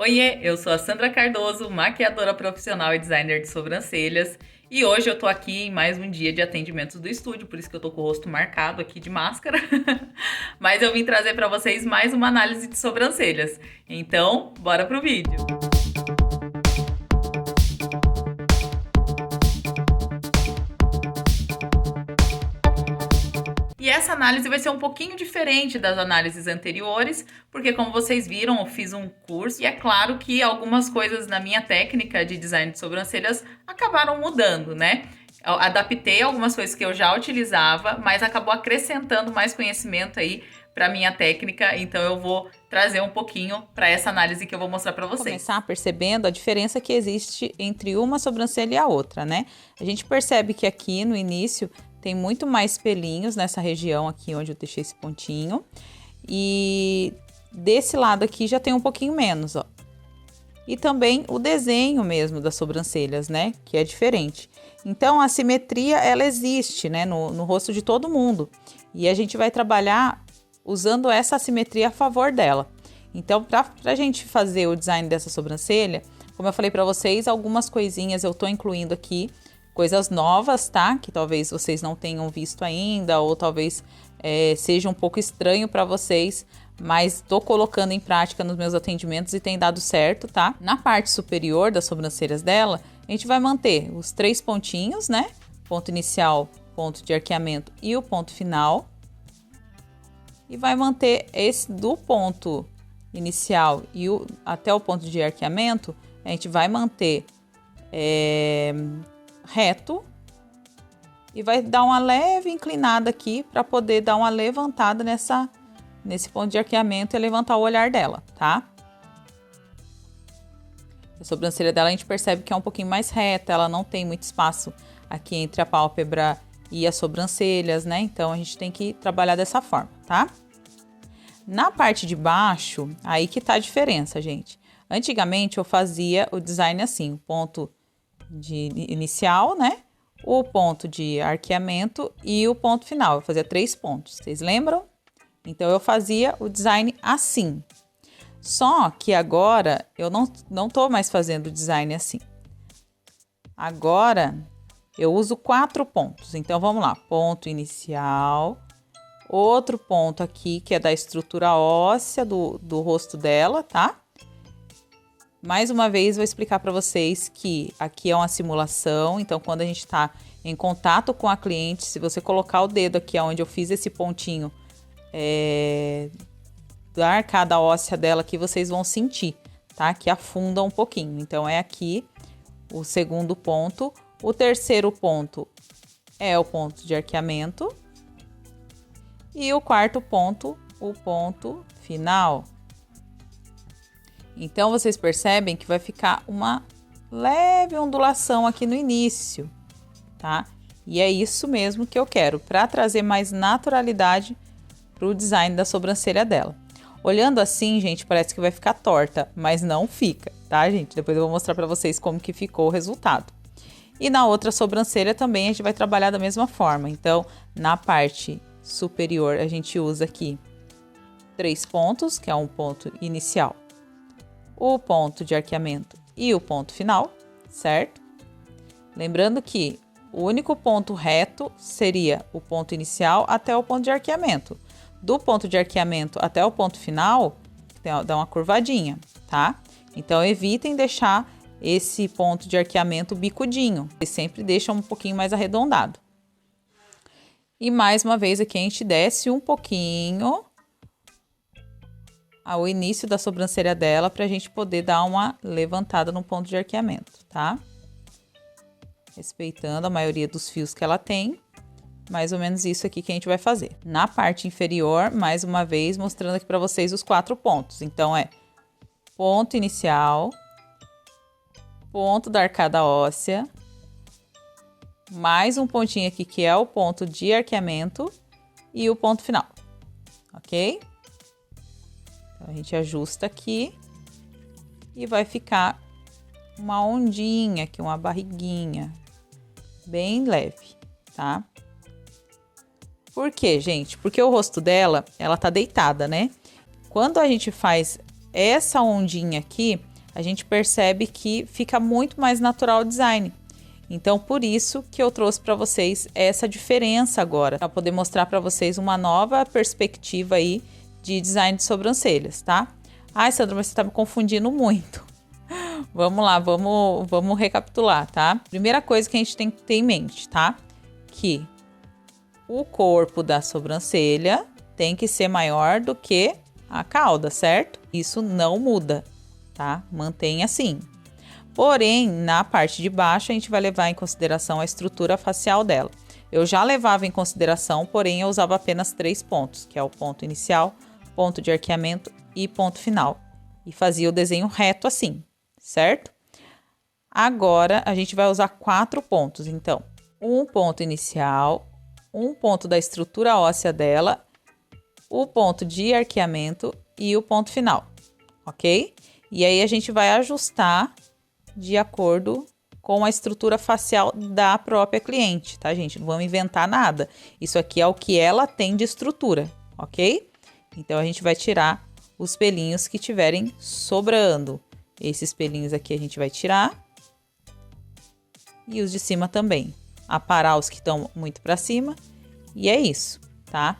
Oiê, eu sou a Sandra Cardoso, maquiadora profissional e designer de sobrancelhas. E hoje eu tô aqui em mais um dia de atendimentos do estúdio, por isso que eu tô com o rosto marcado aqui de máscara. Mas eu vim trazer pra vocês mais uma análise de sobrancelhas. Então, bora pro vídeo. E essa análise vai ser um pouquinho diferente das análises anteriores, porque como vocês viram, eu fiz um curso e é claro que algumas coisas na minha técnica de design de sobrancelhas acabaram mudando, né? Eu adaptei algumas coisas que eu já utilizava, mas acabou acrescentando mais conhecimento aí para minha técnica, então eu vou trazer um pouquinho para essa análise que eu vou mostrar para vocês. Começar percebendo a diferença que existe entre uma sobrancelha e a outra, né? A gente percebe que aqui no início tem muito mais pelinhos nessa região aqui onde eu deixei esse pontinho. E desse lado aqui já tem um pouquinho menos, ó. E também o desenho mesmo das sobrancelhas, né? Que é diferente. Então, a simetria, ela existe, né? No rosto de todo mundo. E a gente vai trabalhar usando essa assimetria a favor dela. Então, para a gente fazer o design dessa sobrancelha, como eu falei para vocês, algumas coisinhas eu tô incluindo aqui, coisas novas, tá? Que talvez vocês não tenham visto ainda, ou talvez seja um pouco estranho para vocês, mas tô colocando em prática nos meus atendimentos e tem dado certo, tá? Na parte superior das sobrancelhas dela, a gente vai manter os 3 pontinhos, né? Ponto inicial, ponto de arqueamento e o ponto final. E vai manter esse do ponto inicial e até o ponto de arqueamento, a gente vai manter reto e vai dar uma leve inclinada aqui para poder dar uma levantada nesse ponto de arqueamento e levantar o olhar dela, tá? A sobrancelha dela a gente percebe que é um pouquinho mais reta, ela não tem muito espaço aqui entre a pálpebra e as sobrancelhas, né? Então a gente tem que trabalhar dessa forma, tá? Na parte de baixo, aí que tá a diferença, gente. Antigamente eu fazia o design assim, o ponto de inicial, né? O ponto de arqueamento e o ponto final. Eu fazia 3 pontos, vocês lembram? Então eu fazia o design assim. Só que agora eu não tô mais fazendo o design assim. Agora eu uso 4 pontos. Então vamos lá, ponto inicial, outro ponto aqui que é da estrutura óssea do rosto dela, tá? Mais uma vez, vou explicar para vocês que aqui é uma simulação, então quando a gente está em contato com a cliente, se você colocar o dedo aqui onde eu fiz esse pontinho da arcada óssea dela aqui, vocês vão sentir, tá? Que afunda um pouquinho. Então, é aqui o segundo ponto. O terceiro ponto é o ponto de arqueamento. E o quarto ponto, o ponto final. Então, vocês percebem que vai ficar uma leve ondulação aqui no início, tá? E é isso mesmo que eu quero, para trazer mais naturalidade para o design da sobrancelha dela. Olhando assim, gente, parece que vai ficar torta, mas não fica, tá, gente? Depois eu vou mostrar para vocês como que ficou o resultado. E na outra sobrancelha também a gente vai trabalhar da mesma forma. Então, na parte superior, a gente usa aqui 3 pontos, que é um ponto inicial, o ponto de arqueamento e o ponto final, certo? Lembrando que o único ponto reto seria o ponto inicial até o ponto de arqueamento. Do ponto de arqueamento até o ponto final, dá uma curvadinha, tá? Então, evitem deixar esse ponto de arqueamento bicudinho. E sempre deixam um pouquinho mais arredondado. E mais uma vez aqui a gente desce um pouquinho ao início da sobrancelha dela para a gente poder dar uma levantada no ponto de arqueamento, tá? Respeitando a maioria dos fios que ela tem. Mais ou menos isso aqui que a gente vai fazer. Na parte inferior, mais uma vez, mostrando aqui para vocês os 4 pontos. Então, é ponto inicial, ponto da arcada óssea, mais um pontinho aqui que é o ponto de arqueamento e o ponto final, ok? Então, a gente ajusta aqui e vai ficar uma ondinha aqui, uma barriguinha, bem leve, tá? Por quê, gente? Porque o rosto dela, ela tá deitada, né? Quando a gente faz essa ondinha aqui, a gente percebe que fica muito mais natural o design. Então, por isso que eu trouxe para vocês essa diferença agora, para poder mostrar para vocês uma nova perspectiva aí de design de sobrancelhas, tá? Ai, Sandra, mas você tá me confundindo muito. Vamos lá, vamos recapitular, tá? Primeira coisa que a gente tem que ter em mente, tá? Que o corpo da sobrancelha tem que ser maior do que a cauda, certo? Isso não muda, tá? Mantém assim. Porém, na parte de baixo, a gente vai levar em consideração a estrutura facial dela. Eu já levava em consideração, porém eu usava apenas 3 pontos, que é o ponto inicial, ponto de arqueamento e ponto final. E fazia o desenho reto assim, certo? Agora, a gente vai usar 4 pontos. Então, um ponto inicial, um ponto da estrutura óssea dela, o ponto de arqueamento e o ponto final, ok? E aí, a gente vai ajustar de acordo com a estrutura facial da própria cliente, tá, gente? Não vamos inventar nada. Isso aqui é o que ela tem de estrutura, ok? Então, a gente vai tirar os pelinhos que tiverem sobrando. Esses pelinhos aqui a gente vai tirar. E os de cima também. Aparar os que estão muito para cima. E é isso, tá?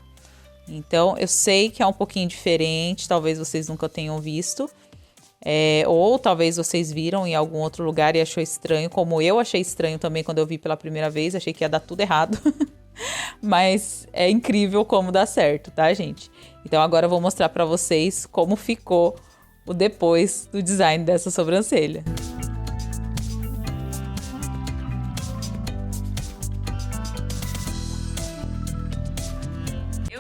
Então, eu sei que é um pouquinho diferente. Talvez vocês nunca tenham visto. Ou talvez vocês viram em algum outro lugar e achou estranho, como eu achei estranho também quando eu vi pela primeira vez, achei que ia dar tudo errado. Mas é incrível como dá certo, tá, gente? Então agora eu vou mostrar pra vocês como ficou o depois do design dessa sobrancelha.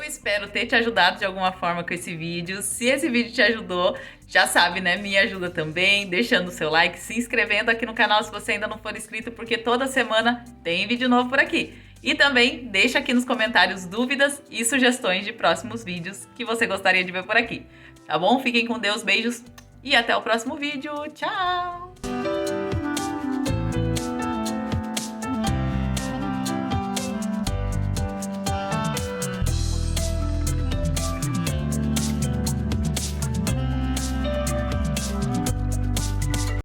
Espero ter te ajudado de alguma forma com esse vídeo. Se esse vídeo te ajudou, já sabe, né? Me ajuda também, deixando o seu like, se inscrevendo aqui no canal se você ainda não for inscrito, porque toda semana tem vídeo novo por aqui. E também deixa aqui nos comentários dúvidas e sugestões de próximos vídeos que você gostaria de ver por aqui. Tá bom? Fiquem com Deus, beijos e até o próximo vídeo. Tchau!